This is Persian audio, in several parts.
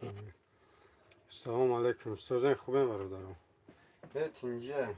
السلام علیکم. استاد خوبه برادرم. بیت اینجا.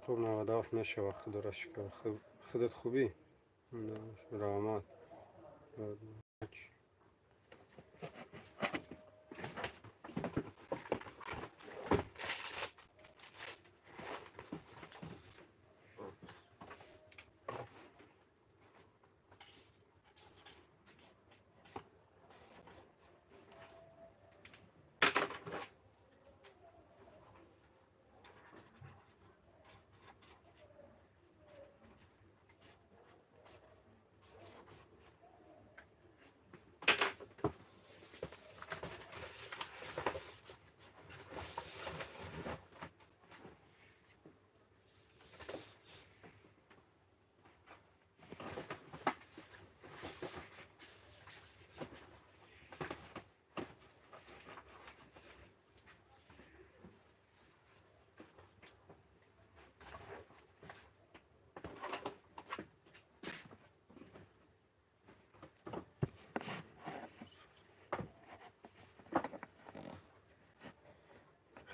خب 97 نشه وقت داره شکر خودت خوبی رحمت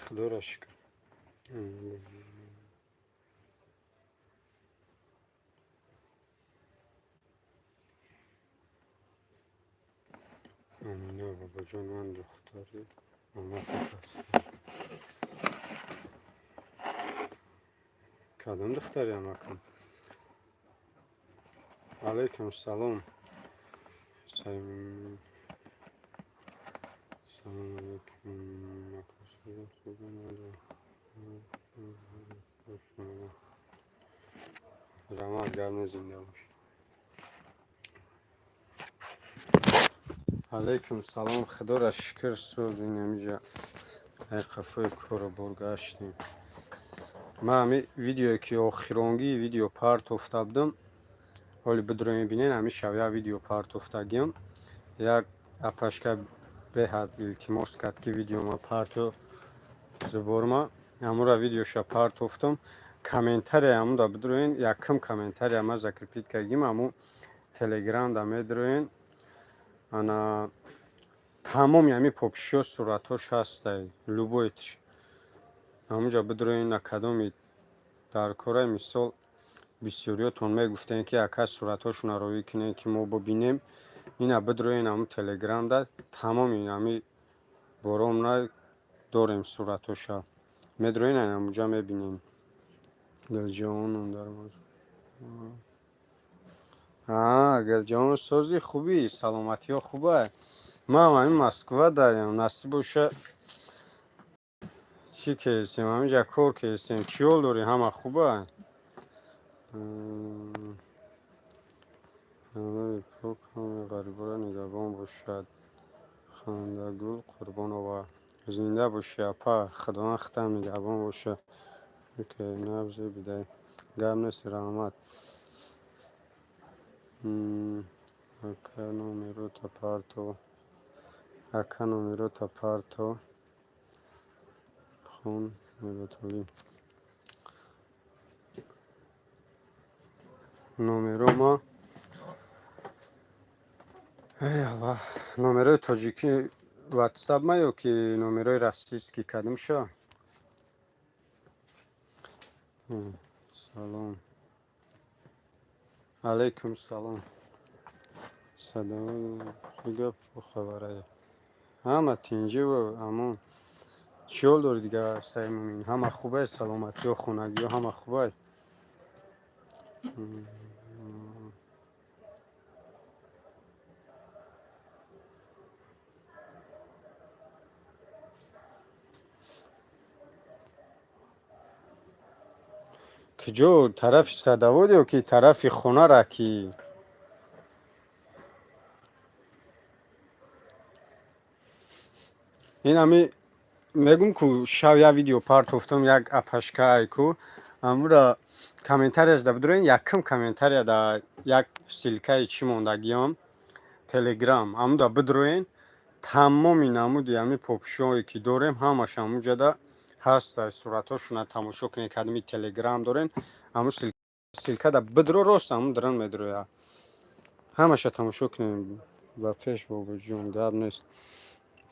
خدا را شکر. نه بابا جان من دختری اما هست کدام دختری اما کن علیکم السلام سلام علیکم رحمت گرم زنده باش. علیکم سلام. خدا را شکر سوز این اینجا قفای کارو برگشتیم. من همی ویدیوی که آخرانگی ویدیو پارت افتادم ولی بدروی بینین همی شویه ویدیو پارت افتادیم. یک اپاشکا به حد التماس کرد که ویدیو ما پارتو زبورما امورا ویدیو شا پارت افتم کامنتاری همون دا بدروین یکم کامنتاری همه ذکر پید کردیم همون تلگرام دا میدروین انا تمام یعنی پوپشو صورتاش هسته لوبویتش همونجا بدروین اکادمی در کاره مثال بسیاریاتون میگفتن که اکا صورتاشون رو کنه که ما ببینیم اینا بدروین همون تلگرام دا تمام این همی برام نه داریم صورتاشا میدروین همونجا میبینیم گلجان اون در موضوع گلجان سازی خوبی سلامتی ها خوبه ما همین مسکوه داریم نصیب باشه چی کهستیم همینجا کار کهستیم چیول داری همه خوبه همه پاک همه غریبه نگهبان باشد خانده گل قربان و زنده باشه اپا خدا ختم نگهبان باشه که نبزه بیده گرم نیست رحمت acá número taparto acá número taparto خون ملاتولی نمره ما ای الله نمره تاجیکی واتساپ ما یا که نمره رستیست که کدوم شا سلام علیکم سلام سلام دیگه خبره همه تینجه و همون چیول داری دیگه سیمونین همه خوبه سلامتی و خونگی و همه خوبه کجا طرف صدواد یا که طرف خونه را کی این همی میگم که شو یا ویدیو پارت افتم یک اپاشکا ایکو امورا کامنتاری از بدرین یکم کامنتاری دا یک سیلکای چی موندگیام تلگرام امودا بدروین تمام این امودی همی پوپشوی که داریم همش اموجا دا هست صورتاشون تماشا کنید که همی تلگرام دارین امو سیلکا دا بدرو راست امو درن میدرویا همش تماشا کنیم و پیش بابا جون گرم نیست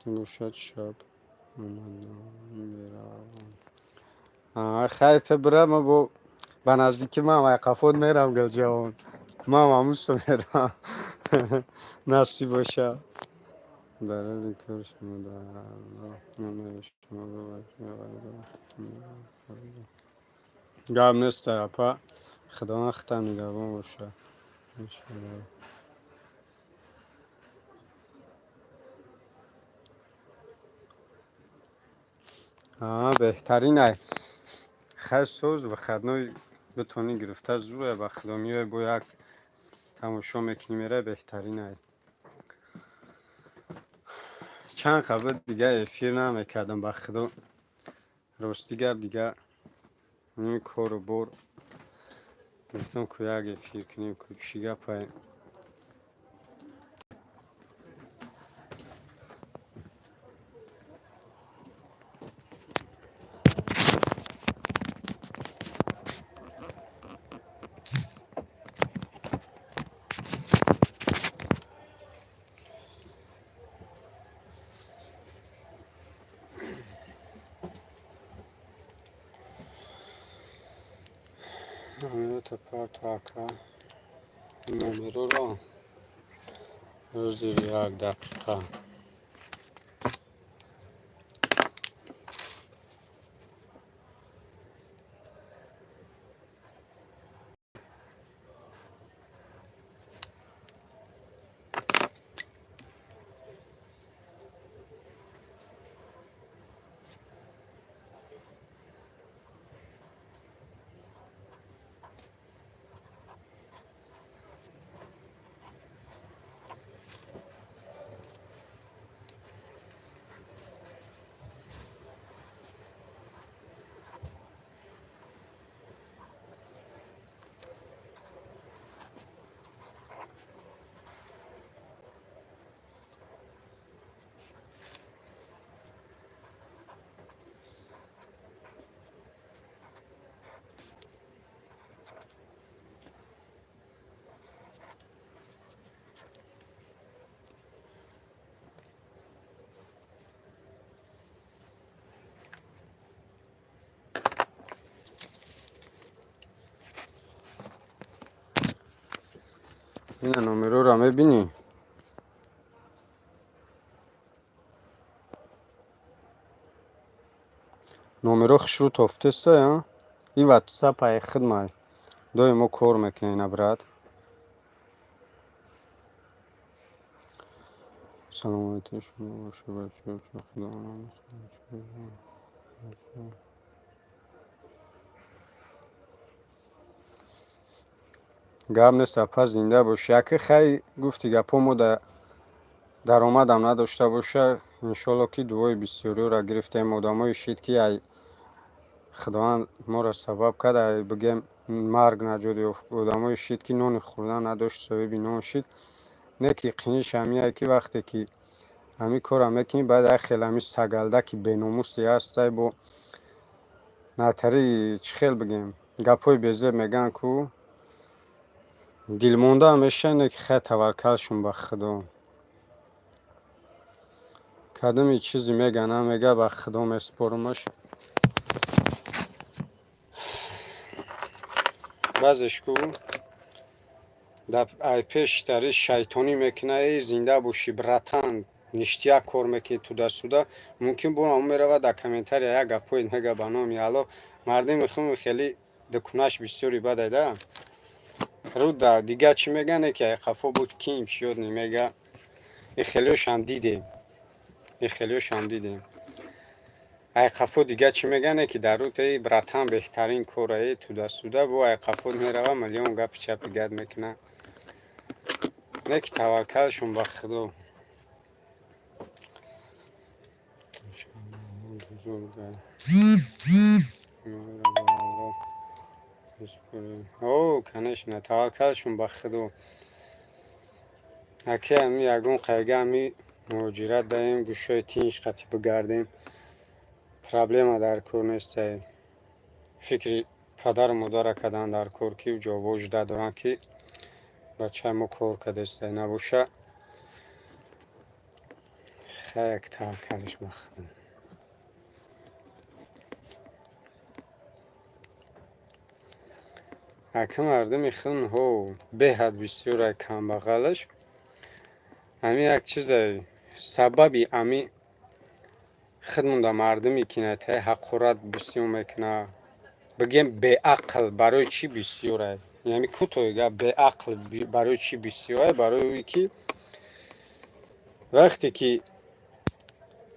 باشد شب خیلی برم با به نزدیک من وقفات میرم گل جوان من هموز تو میرم نصیب باشه برای کار شما گرم نیست اپا خدا نختم نگهبان باشه بهترینه خیلی سوز و خدنای بتونی گرفته زوره و خدامیه با یک تماشا میکنی میره بهترینه چند خبر دیگه افیر نمیکردم به خدا راستی گرد دیگه این کار رو بر گفتم که یک افیر کنیم که چی گپه نمیره تا پارت واکا نمیره رو روز زیر یک دقیقه این نمره رو میبینی؟ نمره خشرو تفته سه این واتساپ های خدمه دوی ما کار میکنه نبرد. سلامتی شما باشه بچه خدا. گپ نیست پس زنده باشه. که خیلی گفتی گپامو در آمدم نداشته باشه انشالله که دوای بسیاری را گرفتیم. آدمای شید که ای خداوند ما را سبب کرده بگیم مرگ نجاده. آدمای شید که نون خوردن نداشت سبب نون شید. نه که قینیش همیه که وقتی که همی کار هم میکنی باید خیلی همی سگلده که بیناموسی هسته با نتری چی خیل بگیم گپای بیزه میگن که دلمونده همیشه اینه که خیلی توکلشون به خدا. کدام چیزی میگن میگه به خدا میسپرمش. بعضش کو در ای پیش تری شیطانی میکنه زنده باشی براتن نشتیا کار میکنی تو در سودا ممکن بود اون میره و در کامنتاری یک گپای میگه به نام حالا مردم میخوام خیلی دکناش بسیاری بده ده رو در دیگه چی میگن که خفا بود کیم شد نمیگه این خیلیش هم دیدیم. ای خفا دیگه چی میگن که در روی براتن بهترین کاره تو در سودا با ای خفا میره و میلیون گپ چپ گد میکنه. نه که توکلشون به خدا. او کنش نه توکلشون به خدا. اکی همی یکون قیگه همی مهاجرت داریم گوشای تینش قطعی بگردیم پرابلم در کور نیست. فکری پدر و مادر کدن در کور که جا وجده دارن که بچه ما کور کدسته نباشه خیلی توکلش به خدا. اکی مردم خون ها به حد بسیار کم بغلش همی یک چیز سببی همی خودمون در مردمی کنه تا حقارت بسیار میکنه بگیم به عقل برای چی بسیاره یعنی کوتاه به عقل برای چی بسیاره برای که وقتی که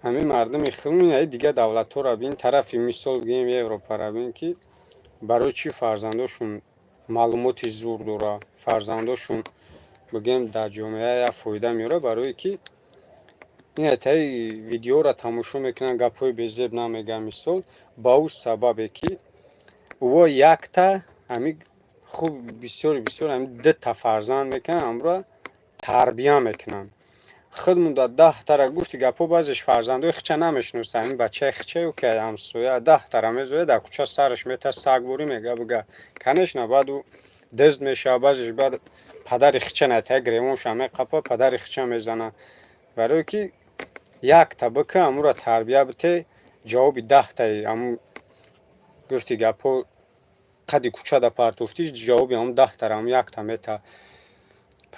همین مردم خودمون دیگه دولت ها را بین طرفی مثال بگیم اروپا را بین که برای چی فرزنداشون معلوماتی زور داره فرزنداشون بگیم در جامعه یا فایده میاره برای که این تای ویدیو را تماشا میکنن گپای بزرگ نمیگم مثال با او سببه که او یک تا همی خوب بسیار همی 2 تا فرزند میکنن امرا تربیه میکنن خودمون دا 10 تا را گفتی گپا بازش فرزندای خچه نمیشناسن این بچه خچه او که همسویا 10 تا را میزوه در کوچه سرش میته سگبوری میگه بگه کنش نه بعد او دزد میشه بازش بعد پدر خچه نته گریمونش همه قپا پدر خچه میزنه برای که یک تا بکه امو را تربیه بته جوابی 10 تا امو گفتی گپا قدی کوچه دا پارتوفتی جوابی هم 10 تا هم 1 تا میته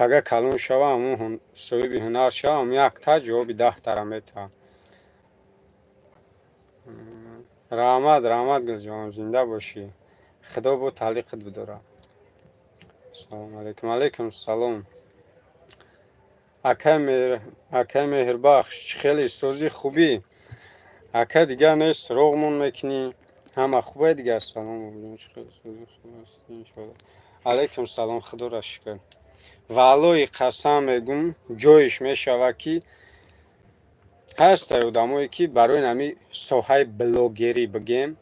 پگه کلون شوه همون صاحب هنر شوه هم 1 تا جوابی 10 تا میته. رحمت گل جان زنده باشی خدا با تعلیقت بداره. سلام علیکم سلام اکه مهربخش خیلی سازی خوبی اکه دیگه نیست روغمون میکنی همه خوبه دیگه. سلام خیلی سازی خوب است انشالله. علیکم سلام خدا را شکر. والای قسم میگم جایش میشوه که هست آدمایی که برای نمی ساحه بلاگری بگیم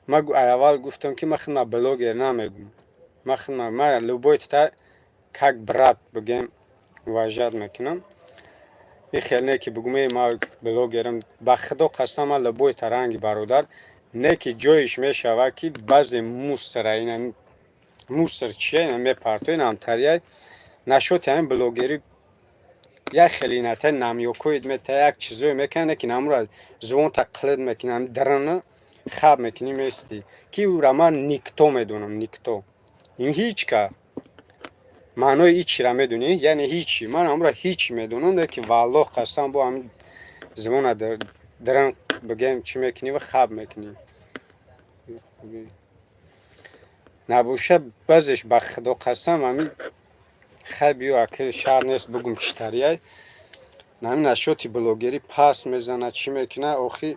ما اول گفتم که من بلاگر نمیگم من لوبایت تا کک برات بگیم واجد میکنم این خیلی نه که بگم ما بلاگرم به خدا قسم لوبایت رنگ برادر نه که جایش میشوه که بعضی موسر این موسر چیه این میپرتو این هم تریه نشد همین بلاگری یک خیلی نته نمیوکوید میته یک چیزی میکنه که نمورد زبان تقلید میکنم درنه خواب میکنی میستی که او را من نیکتو میدونم نیکتو این هیچ که معنای این چی را میدونی؟ یعنی هیچی. من امرا هیچ میدونم که والله قسم با همین زمان درن بگم چی میکنی و خواب میکنی. نباشه بازش به خدا قسم همین خیلی اکل شهر نیست بگم چطوریه. نمی نشاطی بلوگری پاس میزنه چی میکنه آخی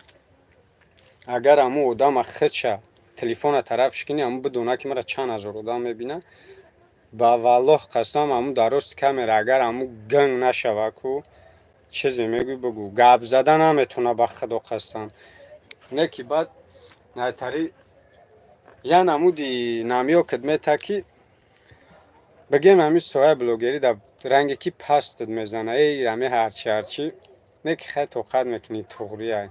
اگر همون آدم خودشه تلفن طرفش کنی همون بدونه که مرا چند هزار آدم میبینه با والله قسم همون درست کامera اگر همون گنگ نشوه کو چیزی میگو بگو گپ زدن نمیتونه به خدا قسم نه که بعد نهتری یعنی همودی نمیو کدمه تکی بگیم همین سویه بلوگری در رنگی که پست میزنه ای همه هرچی نه که خیلی توقت میکنی تغریه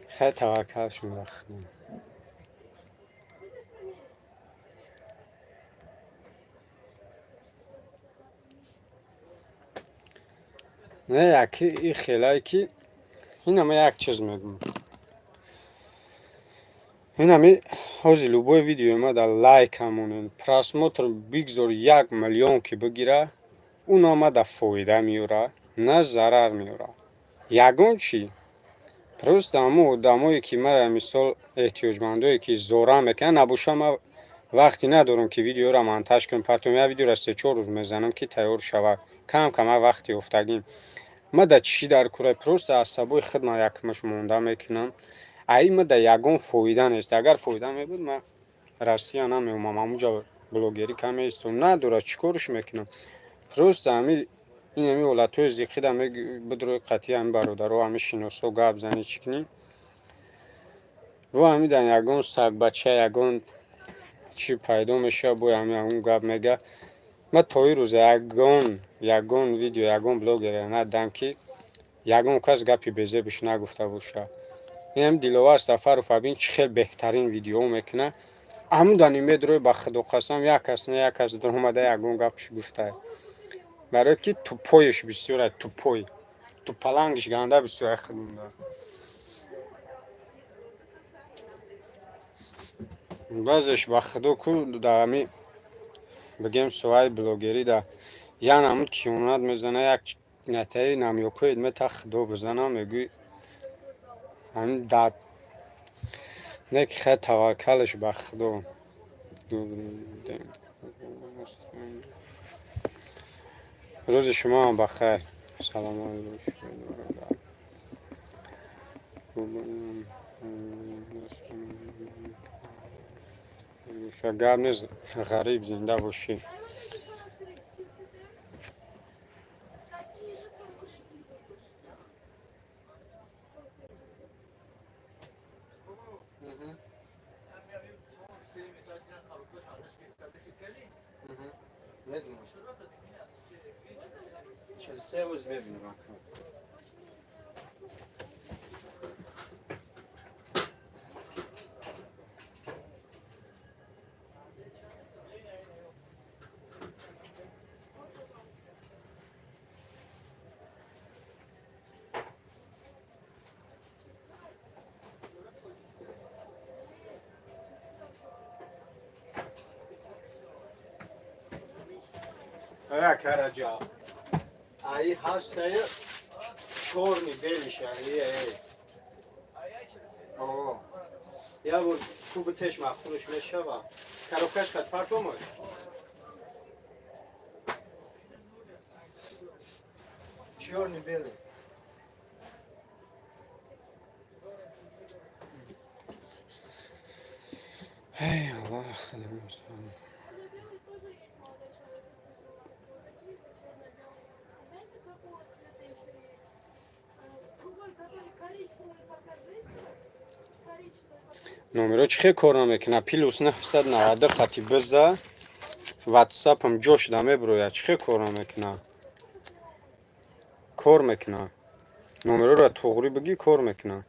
خیلی توکلشون بخدیم نه یکی این خیلی که این همه یک چیز میگم این همه حاضی لوبای ویدیو ما در لایک همونین پراسموتر بگذار 1,000,000 که بگیره اون همه در فایده میوره نه ضرر میوره یگون چی؟ پروست همون آدمایی که مرا مثال احتیاجمندایی که زوره میکنن نباشه ما وقتی ندارم که ویدیو را منتج کنم پرتم یا ویدیو را 3-4 روز میزنم که تیار شود کم کم وقتی افتادیم ما در چی در کوره پروست عصبای خود ما یکمش مونده میکنم ای ما در یگون فایده نیست اگر فایده میبود ما راستی نمیومم همونجا بلوگری کم ایستم نداره چیکارش میکنم پروست همی این همی ولتوی زیقی در بدروی قطعی همی برادر و همی شناسا گپ زنی چکنی و همی در یگون سگ بچه یگون چی پیدا میشه بوی همی اون گپ میگه ما تایی روز یگون ویدیو یگون بلوگر ندم که یگون کس گپی بزه بش نگفته باشه این هم دیلوار سفر و فبین چی خیلی بهترین ویدیو میکنه همون دانی میدروی با خدا قسم یک کس در اومده یگون گپش گفته برای که تو پایش بسیاره تو پای تو پلنگش گنده بسیاره خدمونده بازش با خدا کل در همی بگیم سوای بلوگری در یعنی همون کیونات میزنه یک نتایی نمیوکو ادمه تا خدا بزنه میگوی همین داد نه که خیلی توکلش به خدا روز شما بخیر سلام شگر نیست غریب زنده باشی ای کرجا ای هست ای چورنی بیلیشه ای آه یا بود تو بتش مخونش میشه با کروکش کت پرتو مای چورنی بیلی ای الله خیلی مرسان номеро чӣ кор намекунад плюс 990 қати биза ватсапам ҷошда мебурояд чӣ кор намекунад кор мекунад номероро туғрӣ бигӣ кор мекунад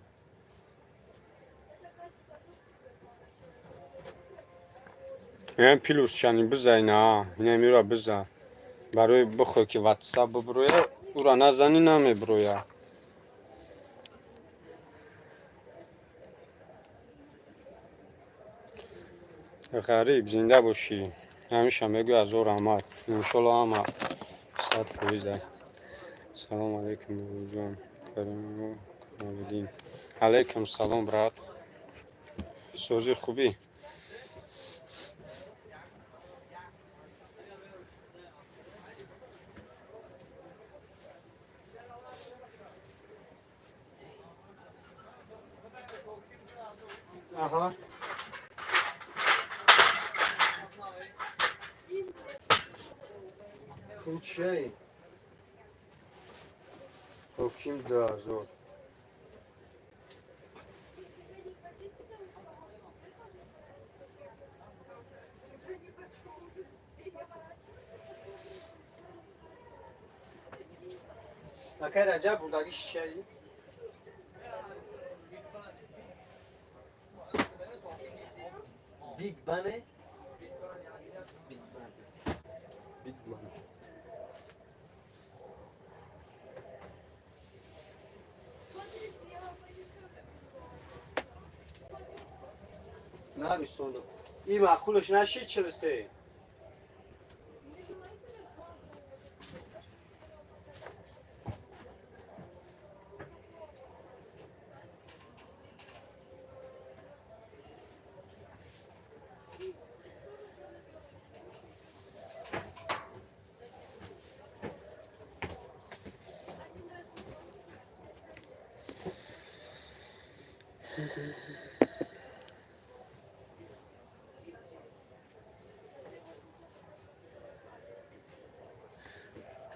ин плюс чани биза ина инамиро биза барои бихоҳ ки ватсап бибуроя ура назани намебурояд غریب زنده باشی. همیشه بگو از او رحمت. انشالله همه 100% سلام علیکم جان. کریم کاملین. علیکم سلام برات. سوزی خوبی؟ آها. این چیه؟ حکیم دازور. اکه رجب بودگیش چیه؟ بیگ بانه؟ بیگ بان. بیگ بان. نه بیستونو. این معقولش نشید چرسه؟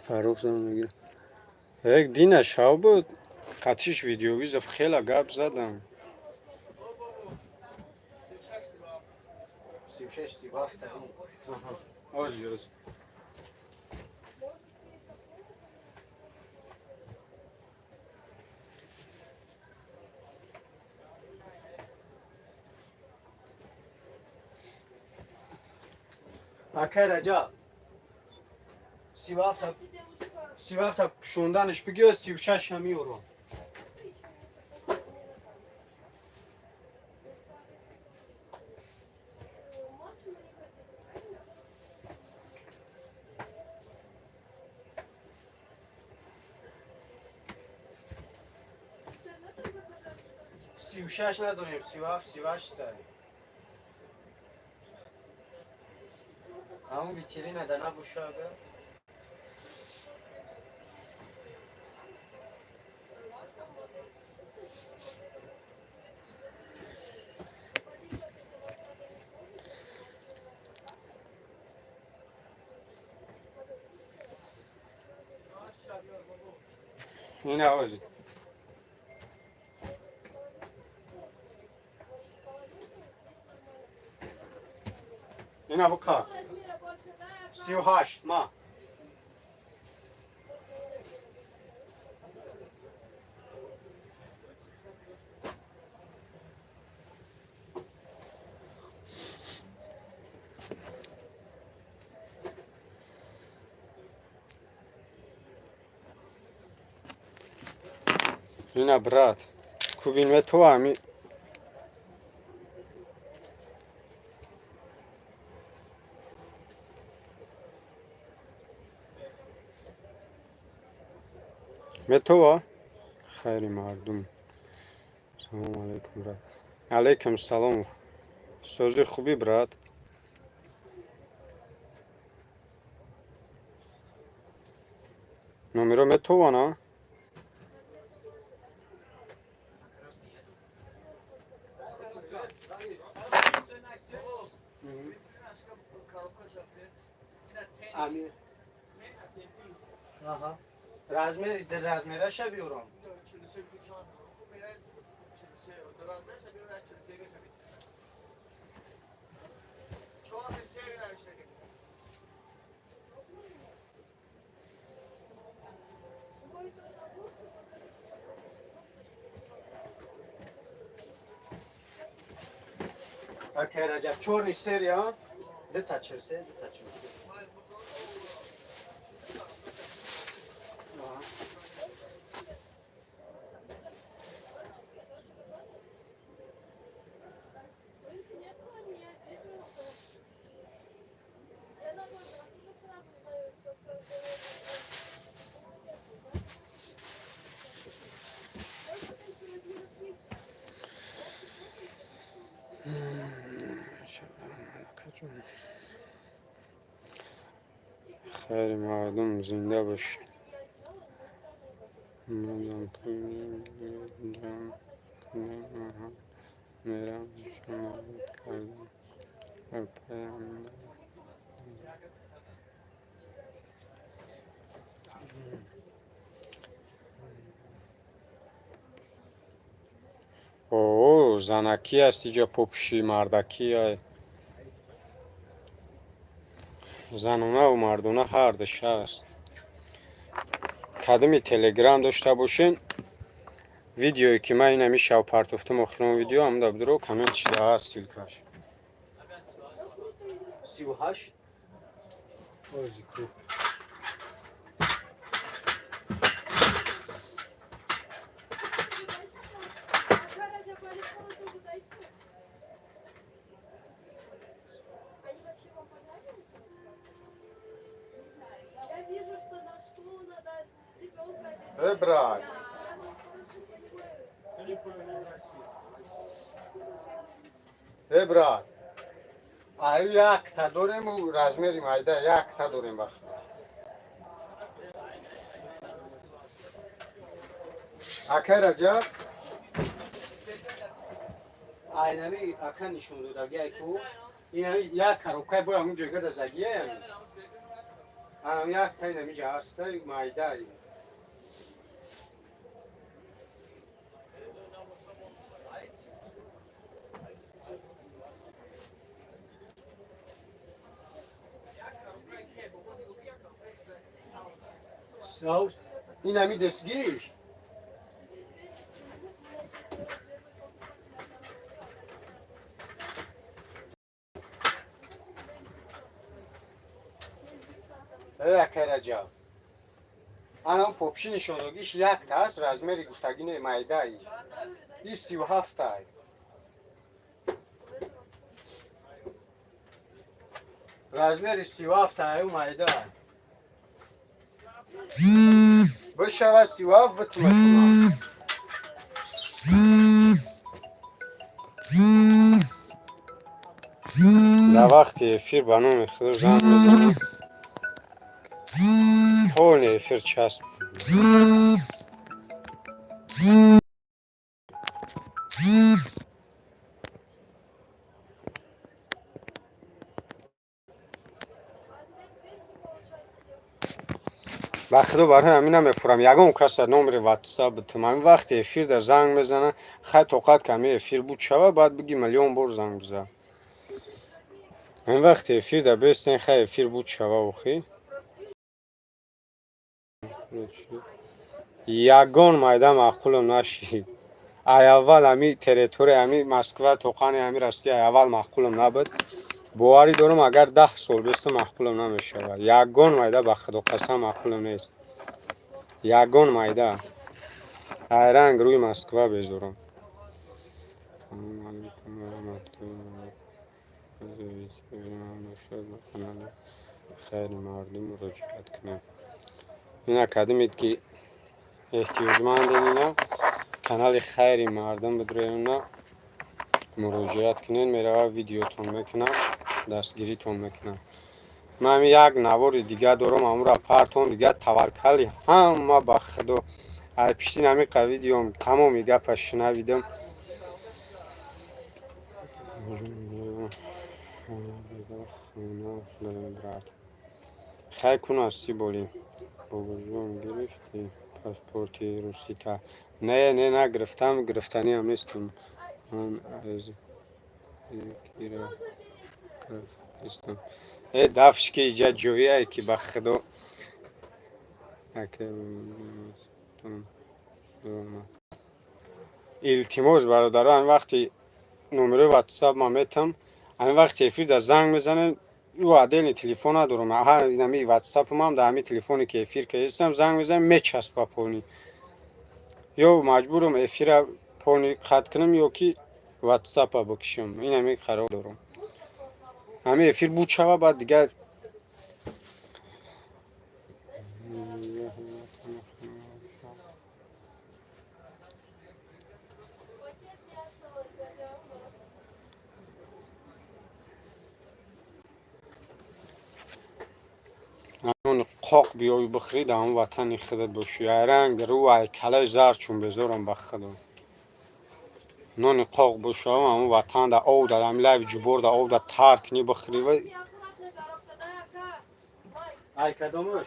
فاروق زمان میگیره. یک دینه شو بود. قطعش ویدیو بیز خیلی گپ زدم. 36 37 آها. آز. اکه رجب 37 37 شوندنش بگیر 36 همی اورو. 36 نداریم 37 38 داریم. همون بیتری ندانه بوشاده. این آوازی. این ابوکا 38 ما. این برات کوبین تو همی تو خیلی مردم. سلام علیکم برات. علیکم سلام. سوزی خوبی برات. نمیرم تو نه. امیر. آها. رزمیر در رزمیره شبیورم. اوکی رجب چورنی سریا. ده تا چرسه ده تا چرسه. خیر مردم زنده باش. میرم شما کردم. اوه زنکی است اینجا پوپشی مردکی های زنونه و مردونه هر دشه است. کدمی تلگرام داشته باشین ویدیویی که من اینمی شب پرتفتم آخرین ویدیو هم دا بدرو کامنت شده هست سیلکاش 38 اوزیکو брат. брат. А як та дорим у размери майда як та дорим вақт. Ака раҷаб айнами ака нишон додагиай ку инами як коробка бо ҳамун ҷойга да загияям анам як та инами ҷа ҳаста майдаи инами дастгиш ака раҷаб анам попши нишондагиш як та аст размери гуфтагини майдаи ин 37 тай размери 37 таю майда бишава 37 битматуна дар вақти эфир ба номи худо занг мезанам полни эфир часп ба худо барои ҳамин намефурам ягон кас номери ватсап битам ҳамин вақти эфир дар занг мезана хай тоқат ки ҳамин эфир буд шава баъд биги миллион бор занг бизан ҳамин вақти эфир дар бестен хай эфир буд шава охи ягон майда маъқулам нашид ай аввал ҳамин территория ҳамин москва тоқани ҳамин расти ай аввал маъқулам набуд боварӣ дорам агар 10 сол беста маъқулам намешавад ягон майда ба худо қасам маъқулам нест ягон майда ай ранг рӯи москва безорам хайри мардум муроҷиат кунем ина кадимед ки эҳтиёҷмандем ина канали хайри мардум бидроена муроҷиат кунед мерава видеотон мекунам дастгиритон мекунам ман ҳамин як навори дига дорам ҳамонро партон дига таваккали ҳама ба худо ай пиштин ҳамин қа видеом тамоми гапаш шунавидам хай кун асти болим бобожон гирифти паспорти русита не нагирифтам гирифтаниам нестам ман дафшки иҷа ҷояе ки ба худо илтимос бародаро ҳамин вақти номерои ватсап ман метам ҳамин вақти эфир дар занг мезанем ӯ отдельный телефон надорам ҳами ватсапам ҳам дар ҳамин телефоне ки эфир кардам занг мезанем мечаспа пони ё маҷбурам эфира пони қатъ кунам ё ки ватсапа бикушам ин ҳамин қарор дорам ҳамин эфир буд шава баъд дига قاق بیای بخری در اون وطن خودت باشی رنگ در او ای کلش زر چون بذارم بخدا نان قاق باشم اون وطن در او در املای جبور در او در ترک نی بخری و ای کدامش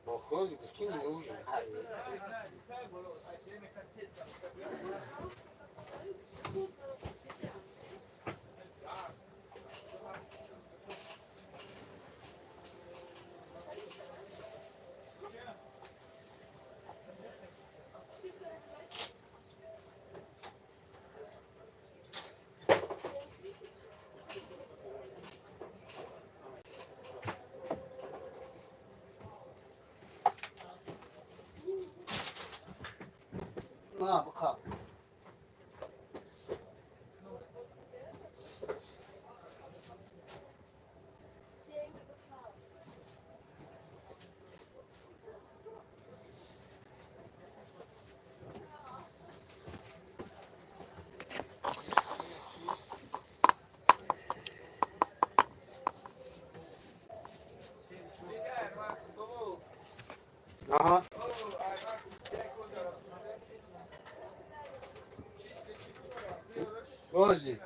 باخوز گفتیم نوشه نه بخواب aha بازی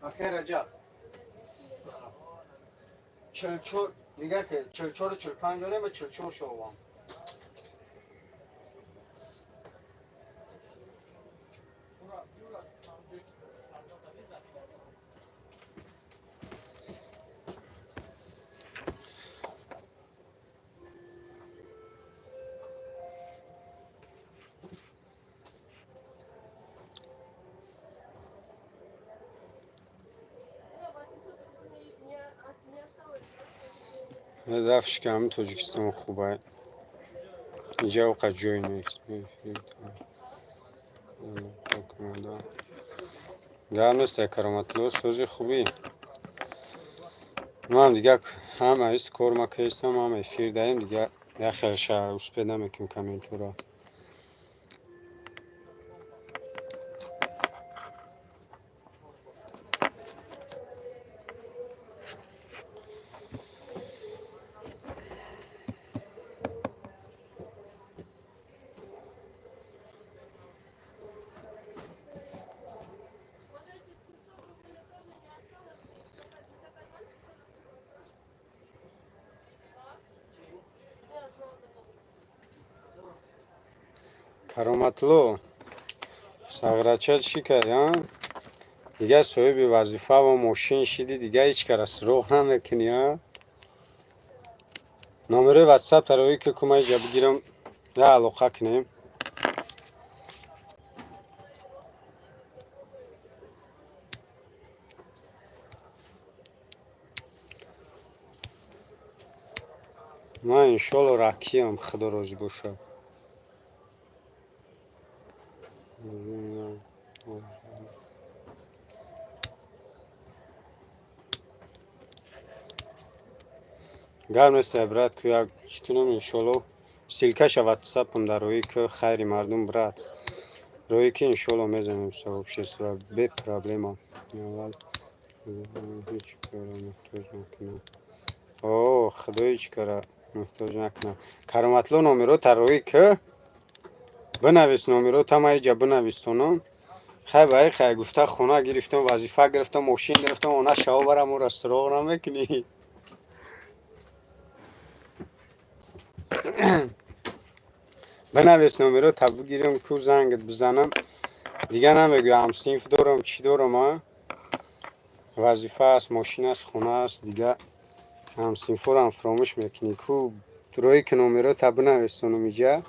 آخه رجب چلچور میگه که چلچور 45 داره من چلچور شوام هدفش که همین تاجیکستان خوبه اینجا اوقات جای نیست گرم نیست کرامتلو سوزی خوبی ما هم دیگه هم ایست کار ما که ایستم هم افیر داریم دیگه یه خیلی شهر اوست پیدا میکنیم کامنتورا کرامتلو سغرچل چی کرد ها؟ دیگه صاحب وظیفه و ماشین شدی دیگه هیچ کار سراغ نمیکنی ها نمره واتساپ تروی که کمه اینجا بگیرم یه علاقه کنیم من انشالله راکی هم خدا راضی باشه گرم است عبرت که یک چکنم انشالله سیلکش واتساپ هم در روی که خیری مردم برد روی که انشالله میزنیم سبب شست و به پرابلم هم اول هیچ کار محتاج نکنم اوه خدا هیچ کار محتاج نکنم کرامتلو نامیرو تر روی که بنویس نامیرو تا ما اینجا بنویسونم خیلی باید خیلی گفته خونه گرفتم وظیفه گرفتم ماشین گرفتم اونا شوا برم او را سراغ نمیکنی بنویس نمره تا بگیرم که زنگت بزنم دیگه نمیگو هم صنف دارم چی دارم ها وظیفه است، ماشین است، خونه است دیگه. هم سینفور هم فراموش میکنی کو دروی که نومره تا بنویسونم اینجا.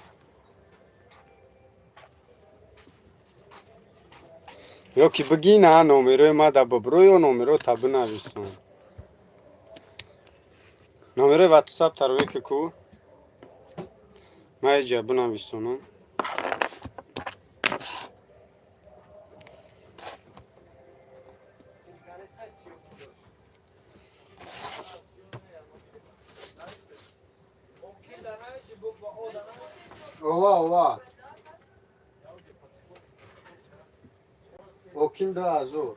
یا که بگی نه نومره ما دا ببرو یا نومره تا بنویسون. نومره واتساپ تروی که کو ما اینجا بنویسونم. اوه اوکین دا ازور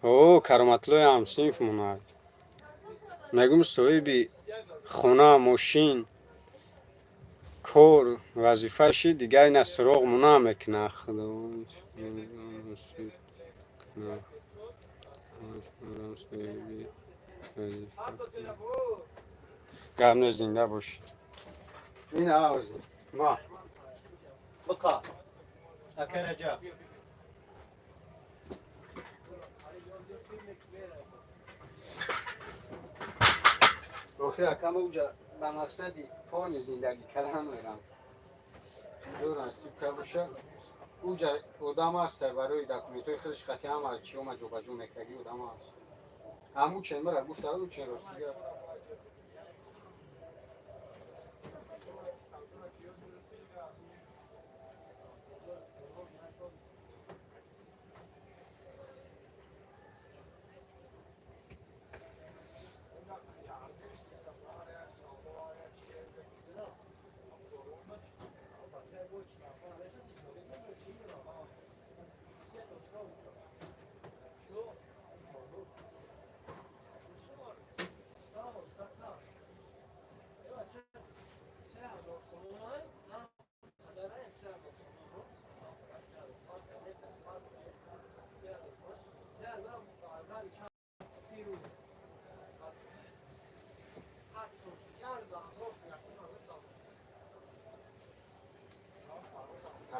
اوه کرامتلوی هم سینف موناد نگم صاحبی خونه ماشین کار وظیفه شی دیگه این سراغ مونه میکنه خدا گرم زنده باشید. این آوزی ما بقا اکرجا روخی اکم اوجا به مقصدی پانی زندگی کردن میرم دور از تیب که باشه اوجا ادام هست برای دکومنتوی خودش قطعی هم از چی اومد جو بجو مکرگی ادام هست همون چند برای گفت همون چند راستی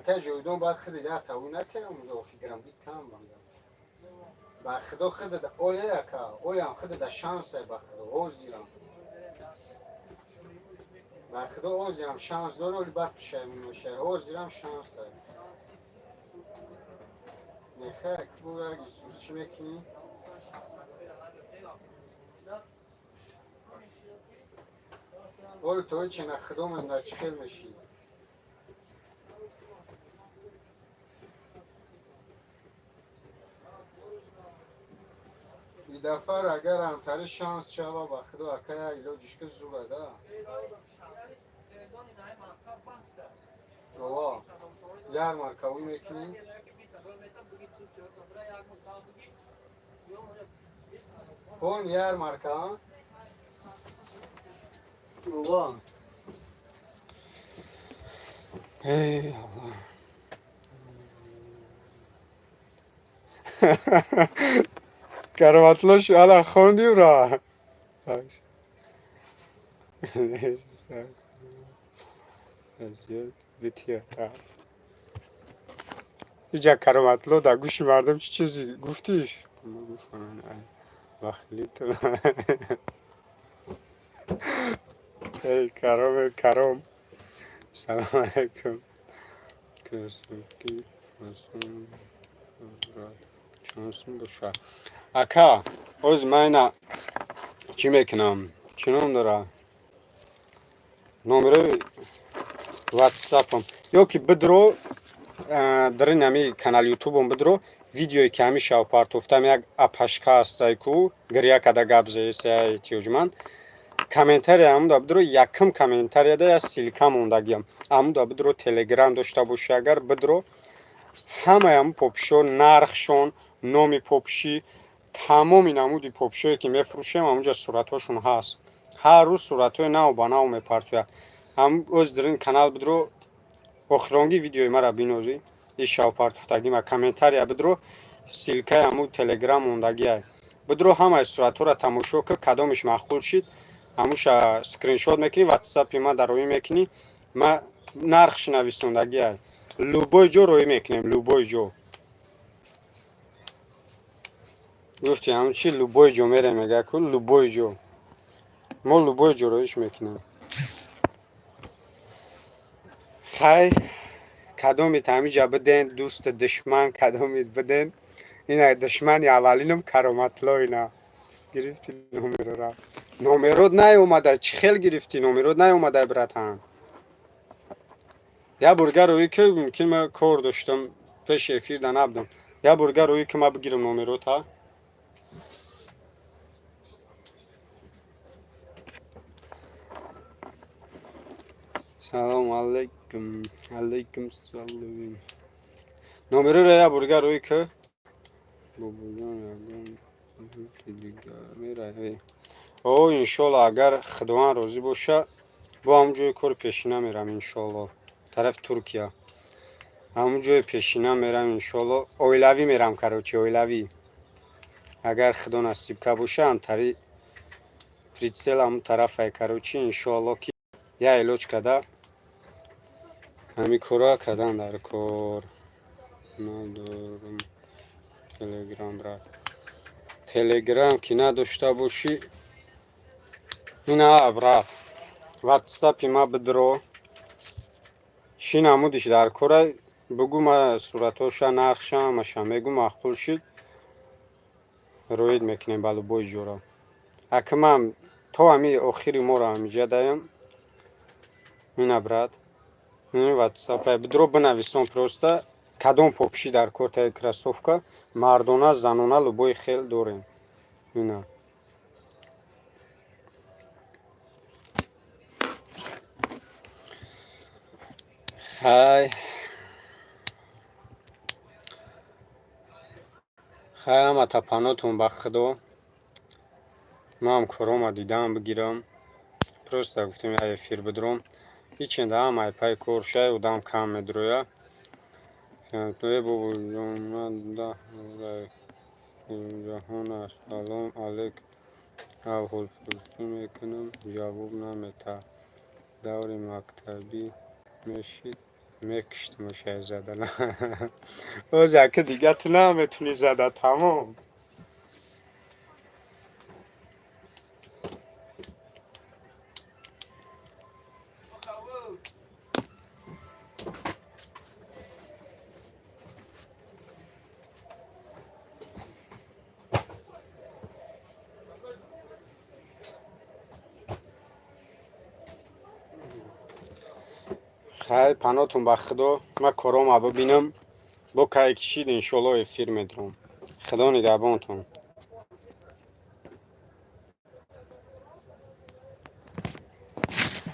اکه جویدون باید خیلی ده تاوی نکنم اونجا فکرم دید کم بندم با خدا خیلی ده اویه اکه اویم خیلی ده شانسه با خدا اوزیرم با خدا اوزیرم شانس داره ولی باید پیشه میشه اوزیرم شانسه نخه که بود اگه سوز چی میکنی اول توی چه نخدا من در چکل میشی این دفعه اگر همتری شانس شوا با خدا اکه ایلاجش که زوره ده اوه یار مرکوی میکنی کن یار مرکا اوه ای الله کرامتلوش الان خوندیم را اینجا کرامتلو در گوش مردم چه چیزی گفتیش وقتی تو ای کرام سلام علیکم چانسون باشه اکا از من چی میکنم چنون داره نمره واتساپم یا که بدرو در نمی کانال یوتیوبم بدرو ویدیوی که همیشه پارت افتم یک اپشکا هسته کو گریه کده گبزه سه تیوجمند کامنتاری هم دا بدرو یکم کامنتاری ده یا سیلکا موندگیم هم دا بدرو تلگرام داشته باشه اگر بدرو همه هم پوپشو نرخشون نومی پوپشی تمامی نمودی پوپشوی که میفروشیم همونجا صورتاشون هست هر روز صورتای نو با نو میپرتوی هم از در این کانال بدرو اخرانگی ویدیوی مرا بینوزی این شاو پارتفتگی ما کامنتاری بدرو سیلکه همون تلگرام موندگی های بدرو همه صورت را تماشا که کدامش معقول شید هموش سکرین شات میکنی واتساپ ما در روی میکنی ما نرخش نویسندگی های любой جا روی میکنیم любой جا گفتی همون چی любой جا میره میگه کل любой جا ما любой جا رویش میکنیم خیلی کدومی تمیجا بدین دوست دشمن کدومی بدین این دشمن اولینم کرامت اینا گرفتی نومرو را نومرو نیومده چی خیلی گرفتی نومرو نیومده براتن یا برگر روی که ممکن من کار داشتم پیش افیر دا نبودم یا برگر روی که ما بگیرم نومرو تا سلام علیکم علیکم سلام نومرو را یا برگر روی که او انشالله اگر خدوان روزی باشه با همونجای کار پیشینه میرم انشالله طرف ترکیه همونجای پیشینه میرم انشالله اویلوی میرم کراچی اویلوی اگر خدا نصیب که باشه هم تری پریتسل همون طرف های کراچی انشالله که یا علاج کده همی کارا کدن در کار ندارم تلگرام را تلگرام که نداشته باشی اینا برات واتساپی ما بدرو شی نمودش در کار بگو ما صورتاشا نقشا ماشا میگو معقول شد روید میکنیم بالو بای جورا اکمم تو همی آخری ما را همیجا دایم اینا برات این واتساپ بدرو بنویسم پروسته کدوم پوپشی در کار کراسوفکا مردونه زنونه لبوی خیل داریم اینا خیلی همه تپاناتون بخدا ما هم کارام دیدم بگیرم پروسته گفتیم یه فیر بدروم هیچین ده همه پای کورشه و دام کم میدرویه توی بابا جان ده جهان سلام علیک اول پرسی میکنم جواب نمیده دور مکتبی میشید میکشت میشه زدن اوزه که دیگه تو نمیتونی زده تمام خیلی پناتون بخدا من کارام ببینم با که کشید انشالله فیلم درم خدا نگهبانتون